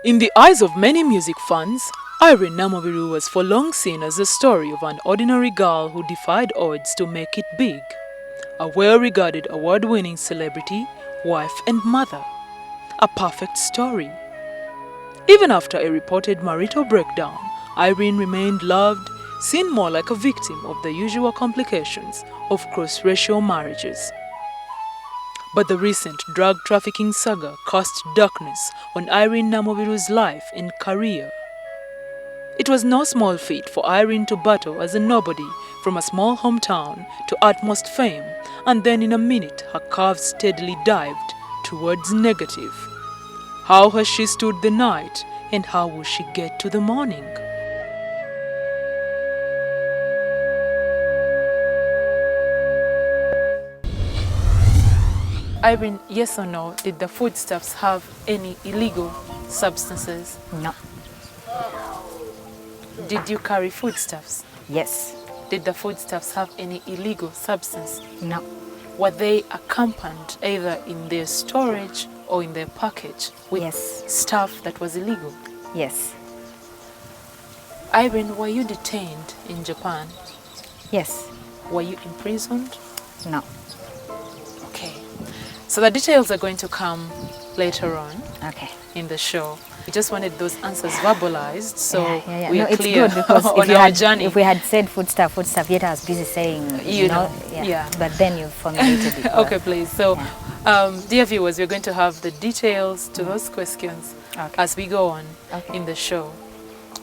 In the eyes of many music fans, Irene Namubiru was for long seen as the story of an ordinary girl who defied odds to make it big. A well-regarded award-winning celebrity, wife and mother. A perfect story. Even after a reported marital breakdown, Irene remained loved, seen more like a victim of the usual complications of cross-racial marriages. But the recent drug trafficking saga cast darkness on Irene Namubiru's life and career. It was no small feat for Irene to battle as a nobody from a small hometown to utmost fame, and then in a minute her curves steadily dived towards negative. How has she stood the night, and how will she get to the morning? Irene, yes or no, did the foodstuffs have any illegal substances? No. Did you carry foodstuffs? Yes. Did the foodstuffs have any illegal substance? No. Were they accompanied either in their storage or in their package with Yes. stuff that was illegal? Yes. Irene, were you detained in Japan? Yes. Were you imprisoned? No. Okay. So the details are going to come later on Okay. in the show. We just wanted those answers verbalized, so Yeah. we No, are it's clear good because on our journey. if we had said foodstuff, yet I was busy saying, You know, yeah. yeah. But then you formulated it. well. Okay, please. So, dear viewers, we're going to have the details to those questions as we go on in the show.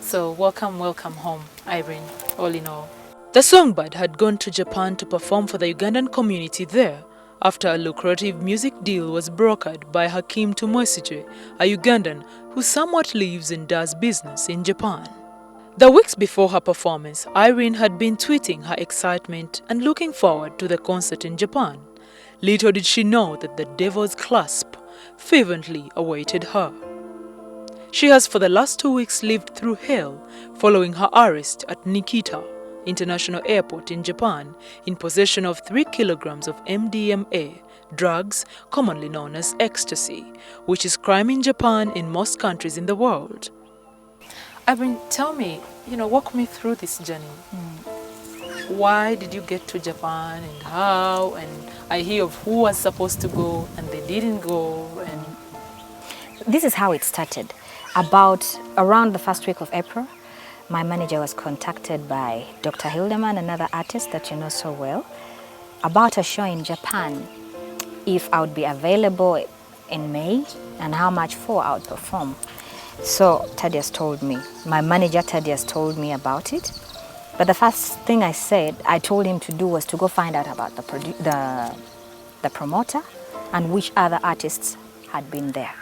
So, welcome home, Irene, all in all. The songbird had gone to Japan to perform for the Ugandan community there after a lucrative music deal was brokered by Hakim Tumwesije, a Ugandan who somewhat lives and does business in Japan. The weeks before her performance, Irene had been tweeting her excitement and looking forward to the concert in Japan. Little did she know that the devil's clasp fervently awaited her. She has for the last 2 weeks lived through hell following her arrest at Nikita International Airport in Japan in possession of 3 kilograms of MDMA, drugs commonly known as ecstasy, which is crime in Japan and most countries in the world. Irene, tell me, walk me through this journey. Why did you get to Japan and how? And I hear of who was supposed to go and they didn't go. And This is how it started. Around the first week of April, my manager was contacted by Dr. Hildeman, another artist that you know so well, about a show in Japan, if I would be available in May and how much for I would perform. So Thaddeus told me, my manager Thaddeus told me about it. But the first thing I told him to do was to go find out about the promoter and which other artists had been there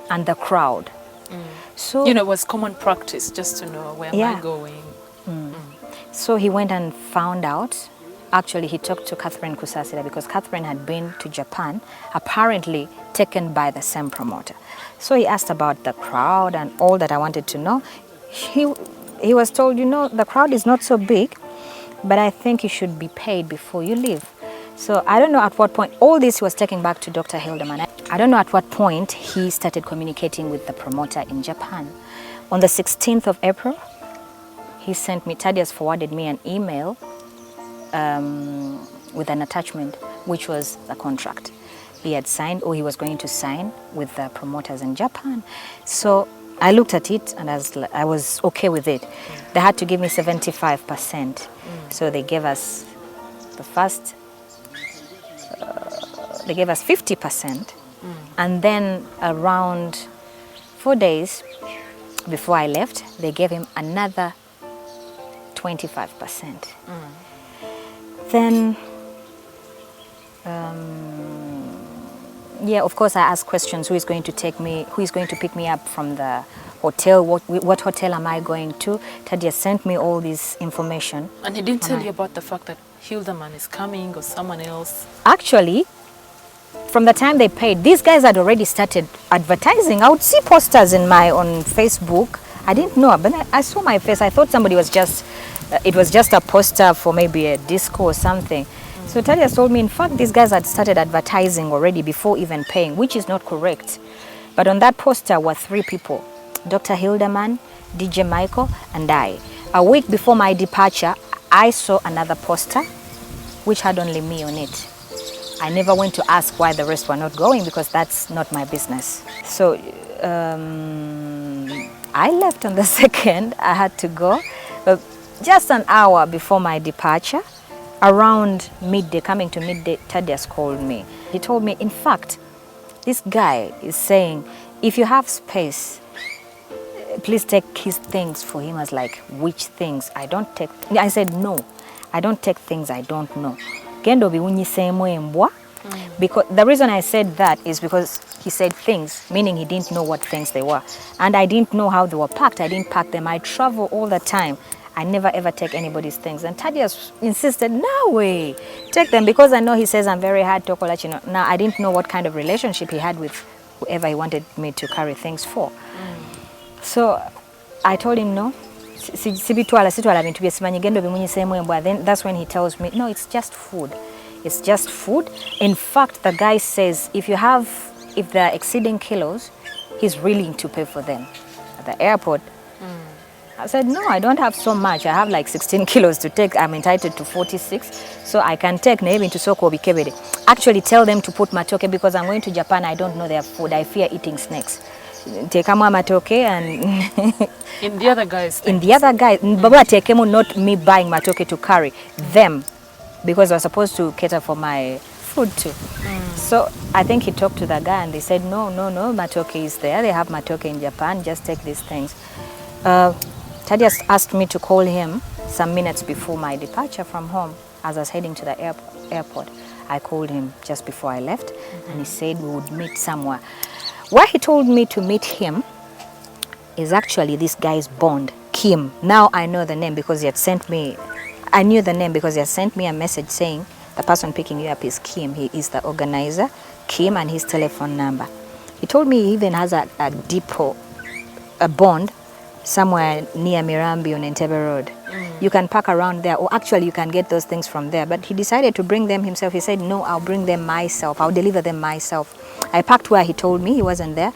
and the crowd. So it was common practice just to know where am I going. So he went and found out. Actually, he talked to Catherine Kusasira because Catherine had been to Japan, apparently taken by the same promoter. So he asked about the crowd and all that I wanted to know. He was told, the crowd is not so big, but I think you should be paid before you leave. So I don't know at what point, all this he was taking back to Dr. Hildeman. I don't know at what point he started communicating with the promoter in Japan. On the 16th of April, Thaddeus forwarded me an email with an attachment, which was the contract he had signed or he was going to sign with the promoters in Japan. So I looked at it and I was okay with it. They had to give me 75%. So they gave us they gave us 50%. And then around 4 days before I left, they gave him another 25%. Then, of course, I asked questions. Who is going to pick me up from the hotel? What hotel am I going to? Thaddeus sent me all this information. And he didn't tell you about the fact that Hildeman is coming or someone else? Actually, from the time they paid, these guys had already started advertising. I would see posters on Facebook. I didn't know, but I saw my face. I thought somebody was it was just a poster for maybe a disco or something. So Thaddeus told me, in fact, these guys had started advertising already before even paying, which is not correct. But on that poster were 3 people Dr. Hildeman, DJ Michael, and I. A week before my departure, I saw another poster which had only me on it. I never went to ask why the rest were not going because that's not my business. So I left on the 2nd. I had to go. But just an hour before my departure, around midday, coming to midday, Thaddeus called me. He told me, in fact, this guy is saying, if you have space, please take his things for him. I was like, which things? I said, no, I don't take things I don't know. Gendo biwunyisemwe mbwa. Because the reason I said that is because he said things, meaning he didn't know what things they were. And I didn't know how they were packed. I didn't pack them. I travel all the time. I never ever take anybody's things. And Thaddeus insisted, no way, take them, because I know he says I'm very hard to call. Now, I didn't know what kind of relationship he had with whoever he wanted me to carry things for. So I told him no. Then that's when he tells me, no, it's just food. It's just food. In fact, the guy says if they're exceeding kilos, he's willing to pay for them. At the airport, I said, no, I don't have so much. I have like 16 kilos to take. I'm entitled to 46. So I can take maybe into Soko Bikebede. Actually tell them to put matoke because I'm going to Japan. I don't know their food. I fear eating snakes. Take matoke and... In the other guys' things. In the other guys. Baba tekemo, not me buying matoke to carry. Them. Because I was supposed to cater for my food too. So I think he talked to the guy and they said, no, matoke is there. They have matoke in Japan. Just take these things. Thaddeus asked me to call him some minutes before my departure from home. As I was heading to the airport, I called him just before I left, and he said we would meet somewhere. Where he told me to meet him is actually this guy's bond, Kim. Now I know the name because he had sent me, I knew the name because he had sent me a message saying the person picking you up is Kim. He is the organizer, Kim, and his telephone number. He told me he even has a depot, a bond, somewhere near Mirambi on NTV Road. You can park around there, or actually you can get those things from there. But he decided to bring them himself. He said, no, I'll bring them myself. I'll deliver them myself. I parked where he told me. He wasn't there.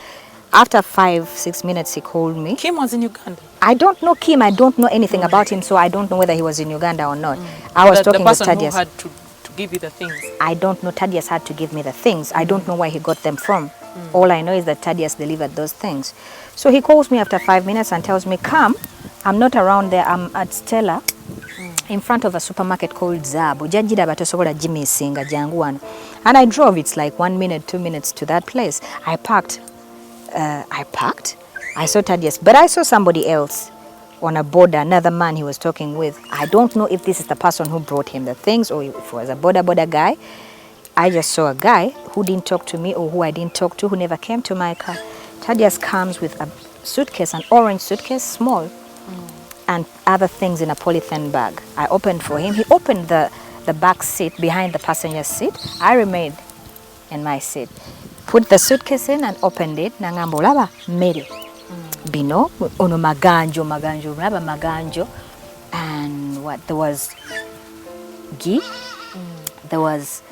After 5-6 minutes, he called me. Kim was in Uganda. I don't know Kim. I don't know anything about him, so I don't know whether he was in Uganda or not. I was talking with Thaddeus. The person who had to give you the things. I don't know. Thaddeus had to give me the things. I don't know where he got them from. All I know is that Thaddeus delivered those things. So he calls me after 5 minutes and tells me, come. I'm not around there. I'm at Stella in front of a supermarket called Zabu. And I drove. It's like 1 minute, 2 minutes to that place. I parked. I saw Thaddeus, but I saw somebody else on a border, another man he was talking with. I don't know if this is the person who brought him the things or if it was a border guy. I just saw a guy who didn't talk to me or who I didn't talk to, who never came to my car. Thaddeus comes with a suitcase, an orange suitcase, small, and other things in a polythene bag. I opened for him. He opened the back seat behind the passenger seat. I remained in my seat. Put the suitcase in and opened it. Nangamba olaba mmere. Bino ono maganjo olaba maganjo. And what? There was ghee. There was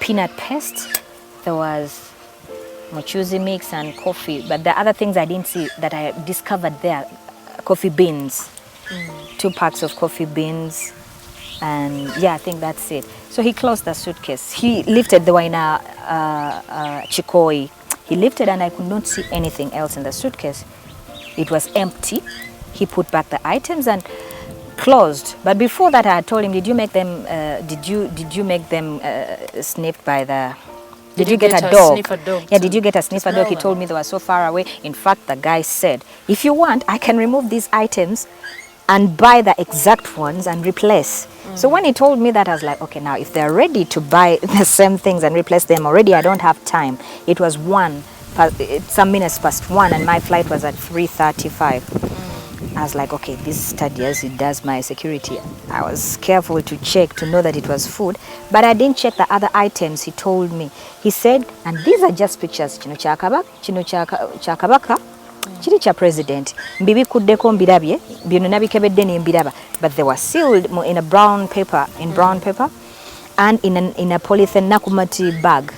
peanut paste. There was mochuzi mix and coffee. But the other things I didn't see that I discovered there, coffee beans. 2 packs of coffee beans. And yeah, I think that's it. So he closed the suitcase. He lifted, they were in a chikoi. He lifted and I could not see anything else in the suitcase. It was empty. He put back the items and closed. But before that, I had told him, did you make them? Did you make them sniffed by the? Did you get a dog? Sniffer dog? Yeah, did you get a sniffer dog? He told me they were so far away. In fact, the guy said, if you want, I can remove these items and buy the exact ones and replace. So when he told me that, I was like, okay, now if they're ready to buy the same things and replace them already, I don't have time. It was some minutes past 1 and my flight was at 3:35. I was like, okay, this Thaddeus, it does my security. I was careful to check to know that it was food, but I didn't check the other items he told me. He said, and these are just pictures, chino chakabaka, chiri cha president. Mbibi kuddeko mbirabye, bino nabikebedde ne mbiraba, but they were sealed in a brown paper, and in a polythene nakumati bag.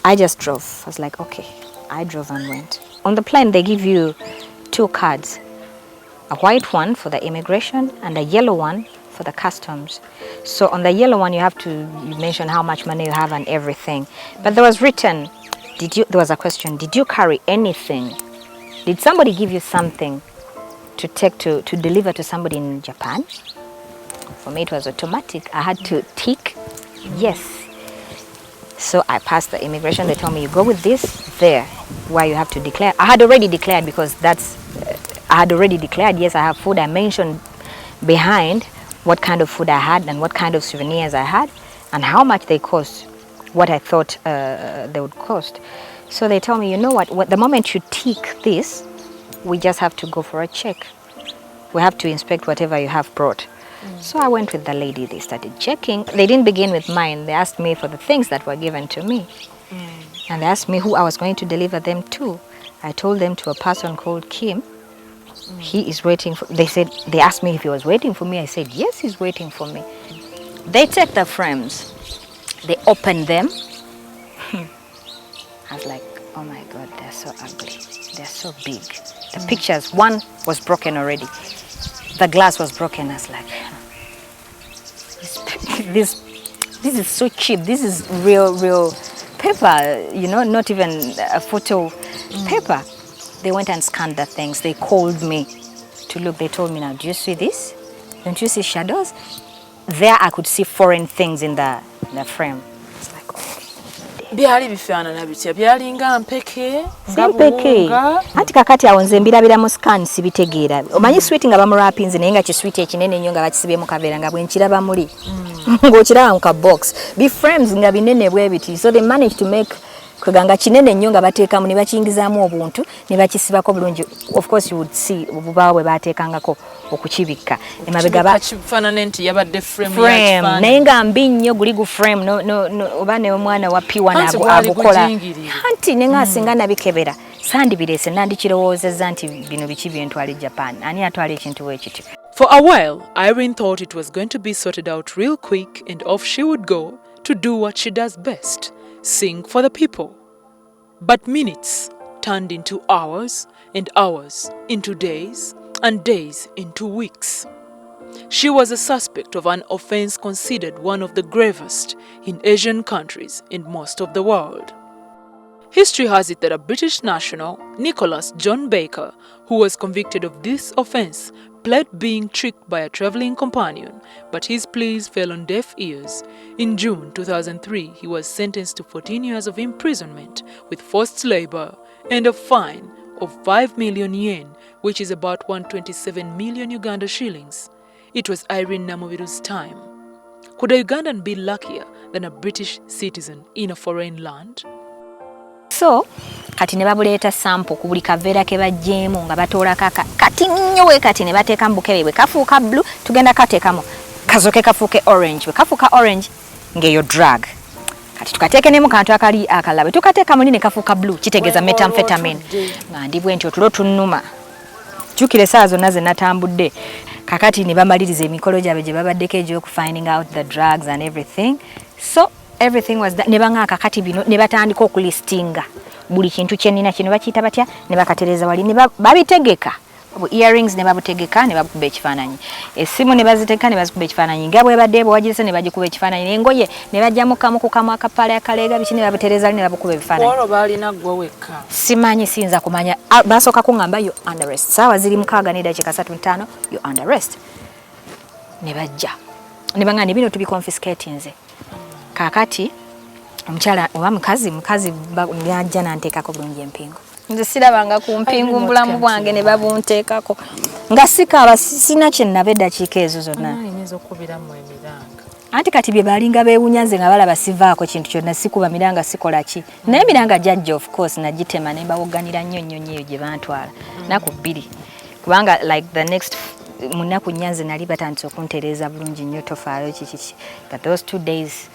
I just drove. I was like, okay. I drove and went. On the plane, they give you 2 cards. A white one for the immigration and a yellow one for the customs. So on the yellow one you mention how much money you have and everything. But there was written, there was a question, did you carry anything? Did somebody give you something to take to deliver to somebody in Japan? For me it was automatic. I had to tick yes. So I passed the immigration. They told me you go with this there where you have to declare. I had already declared because yes, I have food. I mentioned behind what kind of food I had and what kind of souvenirs I had and how much they cost, what I thought they would cost. So they told me, you know what, the moment you tick this, we just have to go for a check. We have to inspect whatever you have brought. So I went with the lady, they started checking. They didn't begin with mine, they asked me for the things that were given to me. And they asked me who I was going to deliver them to. I told them to a person called Kim. He is waiting for, they asked me if he was waiting for me. I said, yes, he's waiting for me. They take the frames, they open them. I was like, oh my God, they're so ugly. They're so big. The pictures, one was broken already. The glass was broken. I was like, this is so cheap. This is real paper, you know, not even a photo paper. They went and scanned the things. They called me to look. They told me, now, do you see this? Don't you see shadows? There I could see foreign things in the frame. It's like, byali bifaanana bitya byalinga mpeke mpeke anti kakati awo nze mbirabira mu scan sibitegeera omanyi sweet nga bamurapinze naye nga kisweet ekinene nnyo nga bakisibye mu kaveera nga bwenkiraba muli ng'okiraba mu ka box bi frames nga binene bwe biti so they managed to make kuganga kinene nnyo nga bateekamu ne bakiyingizaamu obuntu ne bakisibako bulungi. Of course you would see obubaawo bwe baateekangako okukibikka emabega bakifaanana nti yabadde frame naye nga mbi nnyo guli gu frame oba ne omwana wa pt1 agukola anti ne nga singa nabikebera sandibireese nandikirowoozezza nti bino biki byentwala Japan ani atwala ekintu wekityo. For a while, Irene thought it was going to be sorted out real quick and off she would go to do what she does best, sing for the people. But minutes turned into hours and hours into days and days into weeks. She was a suspect of an offense considered one of the gravest in Asian countries and most of the world. History has it that a British national, Nicholas John Baker, who was convicted of this offense, pled being tricked by a traveling companion, but his pleas fell on deaf ears. In June 2003, he was sentenced to 14 years of imprisonment with forced labor and a fine of 5 million yen, which is about 127 million Uganda shillings. It was Irene Namubiru's time. Could a Ugandan be luckier than a British citizen in a foreign land? So, kati ne babuleeta sample ku buli kaveera ke bajjeemu nga batoola kati nnyo we kati ne bateeka mu bukebe bwe kafuuka blue tugenda kateekamu kazoke kafuuke orange bwe kafuuka orange ng'eyo drug kati tukateeke ne mu kantu akali akalala bwe tukateeka muli ne kafuuka blue kitegeeza methamphetamine nga ndi bwe nti otulo tunnuma jjukira essaawa zonna ze natambudde kakati ne bamaliriza emikolo gyabwe gye babaddeko egy'okufinding out the drugs and everything. So everything was that. Nebanga kakati bino ne batandika okulistinga buli kintu kyenina kino bakiyita batya ne bakatereza wali ne babitegeka earrings ne babutegeka ne bakuba ekifaananyi essimu ne baziteeka ne bazikuba ekifaananyi nga bwe badde bwagirisa ne bagikuba ekifaananyi n'engoye ne bajjamu kamu ku kamu akapale akaleega biki ne babutereza ne babukuba ebifaananyi olwo balina gwe wekka simanyi siyinza kumanya basooka kuŋŋamba yo under arrest saawa ziri 6 n'eddakiika 35 yo under arrest ne bajja ne bangani bino tubiconfiscate nze kakati omukyala oba mukazi yajja nanteekako bulungi empingo nze sirabanga ku mpingu mbulamu bwange ne babunteekako nga sikaaba sina kye nnaba eddakiika ezo zonna anti kati bye balinga beewunya nze nga balaba sivaako kintu kyonna sikuba miranga sikola ki naye miranga jajja of course nagitema ne mbawogganira nnyo nnyo eyo gye bantwala naku 2 kubanga like the next munaku nyanze nali batandise okuntereeza bulungi nnyo tofaayo kiki but those 2 days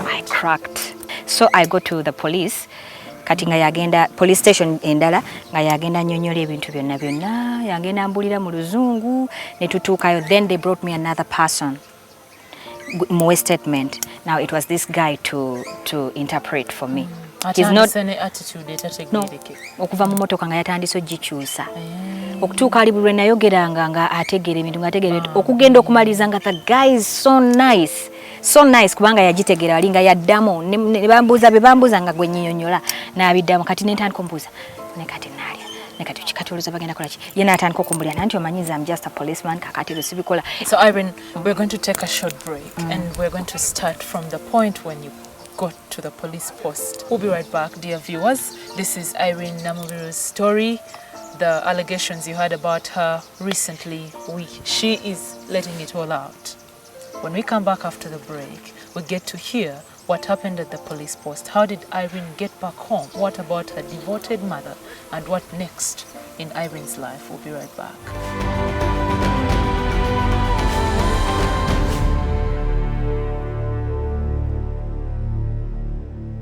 I cracked. So I go to the police kati nga yagenda police station endala nga yagenda nnyonnyola ebintu byonna yagenda mbulira mu luzungu ne tutuukayo then they brought me another person more statement. Now it was this guy to interpret for me. He's not an attitude no okuva mu motoka nga yatandise ogikyusa okutuuka ali bulwe nayogeranga nga ategeera ebintu ng'ategeera okugenda okumaliza nga the guy is so nice kubanga yagitegeera ali nga yaddamu ne bambuuza be bambuuza nga gwe nnyinnyonnyola n'abiddamu kati ne ntandika omubuuza ne kati naalya ne kati kikati olowooza bagenda kola ki ye n'atandika okumbulira nanti omanyiza I'm just a policeman kakati lwe sibikola. So Irene, we're going to take a short break and we're going to start from the point when you got to the police post. We'll be right back, dear viewers. This is Irene Namubiru's story. The allegations you heard about her recently, she is letting it all out. When we come back after the break, we get to hear what happened at the police post. How did Irene get back home? What about her devoted mother? And what next in Irene's life? We'll be right back.